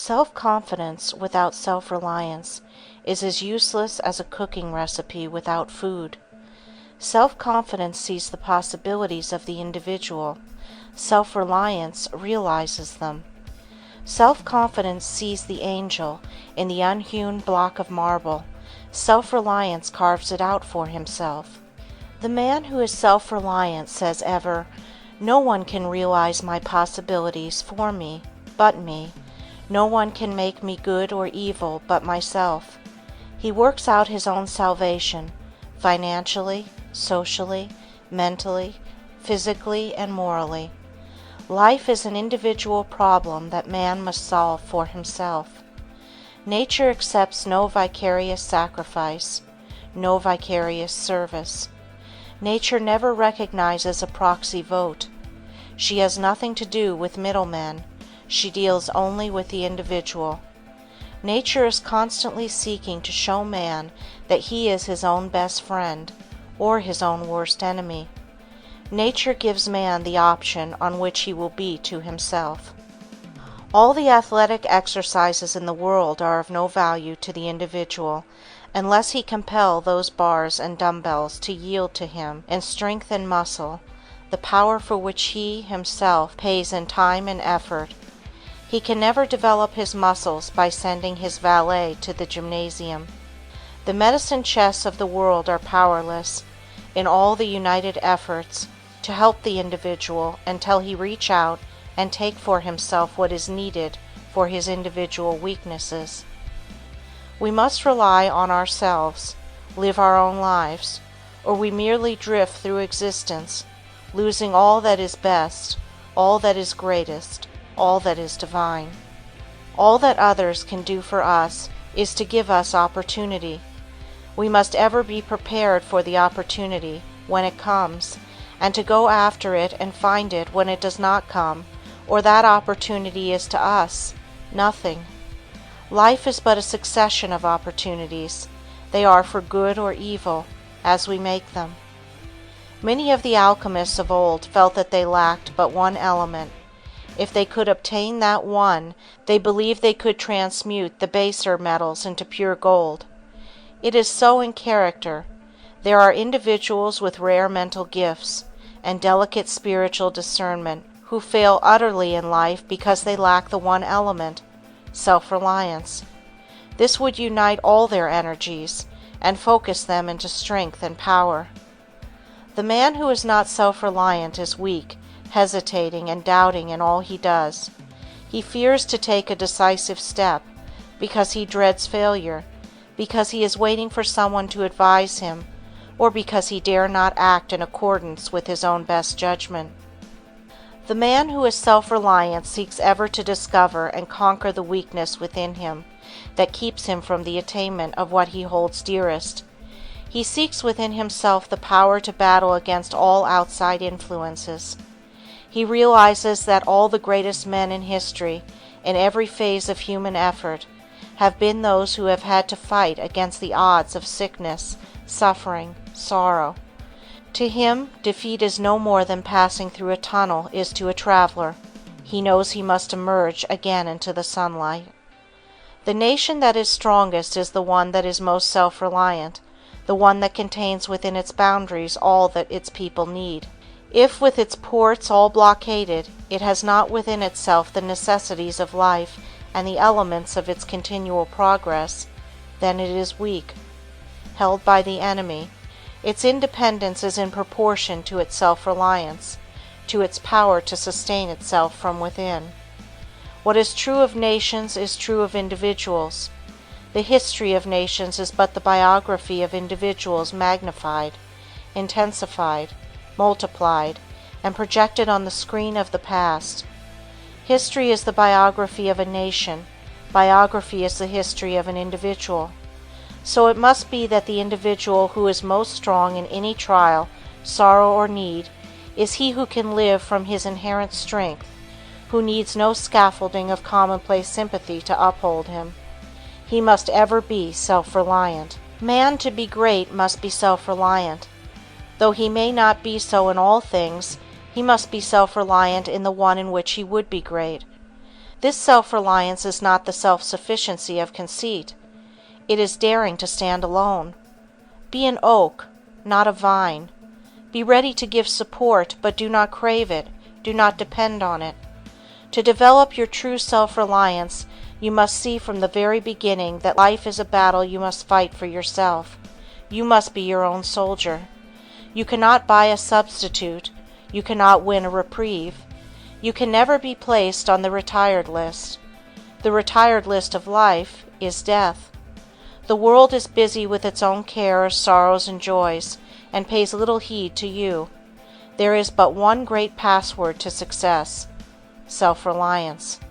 Self-confidence without self-reliance is as useless as a cooking recipe without food. Self-confidence sees the possibilities of the individual. Self-reliance realizes them. Self-confidence sees the angel in the unhewn block of marble. Self-reliance carves it out for himself. The man who is self-reliant says ever, "No one can realize my possibilities for me, but me. No one can make me good or evil but myself." He works out his own salvation, financially, socially, mentally, physically, and morally. Life is an individual problem that man must solve for himself. Nature accepts no vicarious sacrifice, no vicarious service. Nature never recognizes a proxy vote. She has nothing to do with middlemen. She deals only with the individual. Nature is constantly seeking to show man that he is his own best friend, or his own worst enemy. Nature gives man the option on which he will be to himself. All the athletic exercises in the world are of no value to the individual unless he compel those bars and dumbbells to yield to him in strength and muscle the power for which he himself pays in time and effort. He can never develop his muscles by sending his valet to the gymnasium. The medicine chests of the world are powerless, in all the united efforts, to help the individual until he reach out and take for himself what is needed for his individual weaknesses. We must rely on ourselves, live our own lives, or we merely drift through existence, losing all that is best, all that is greatest, all that is divine. All that others can do for us is to give us opportunity. We must ever be prepared for the opportunity when it comes, and to go after it and find it when it does not come, or that opportunity is to us nothing. Life is but a succession of opportunities. They are for good or evil, as we make them. Many of the alchemists of old felt that they lacked but one element. If they could obtain that one, they believed they could transmute the baser metals into pure gold. It is so in character. There are individuals with rare mental gifts and delicate spiritual discernment who fail utterly in life because they lack the one element, self-reliance. This would unite all their energies and focus them into strength and power. The man who is not self-reliant is weak, hesitating and doubting in all he does. He fears to take a decisive step because he dreads failure, because he is waiting for someone to advise him, or because he dare not act in accordance with his own best judgment. The man who is self-reliant seeks ever to discover and conquer the weakness within him that keeps him from the attainment of what he holds dearest. He seeks within himself the power to battle against all outside influences. He realizes that all the greatest men in history, in every phase of human effort, have been those who have had to fight against the odds of sickness, suffering, sorrow. To him, defeat is no more than passing through a tunnel is to a traveler. He knows he must emerge again into the sunlight. The nation that is strongest is the one that is most self-reliant, the one that contains within its boundaries all that its people need. If with its ports all blockaded, it has not within itself the necessities of life and the elements of its continual progress, then it is weak, held by the enemy. Its independence is in proportion to its self-reliance, to its power to sustain itself from within. What is true of nations is true of individuals. The history of nations is but the biography of individuals magnified, intensified, multiplied, and projected on the screen of the past. History is the biography of a nation. Biography is the history of an individual. So it must be that the individual who is most strong in any trial, sorrow, or need is he who can live from his inherent strength, who needs no scaffolding of commonplace sympathy to uphold him. He must ever be self-reliant. Man, to be great, must be self-reliant. Though he may not be so in all things, he must be self-reliant in the one in which he would be great. This self-reliance is not the self-sufficiency of conceit. It is daring to stand alone. Be an oak, not a vine. Be ready to give support, but do not crave it, do not depend on it. To develop your true self-reliance, you must see from the very beginning that life is a battle you must fight for yourself. You must be your own soldier. You cannot buy a substitute. You cannot win a reprieve. You can never be placed on the retired list. The retired list of life is death. The world is busy with its own cares, sorrows, and joys, and pays little heed to you. There is but one great password to success: self-reliance.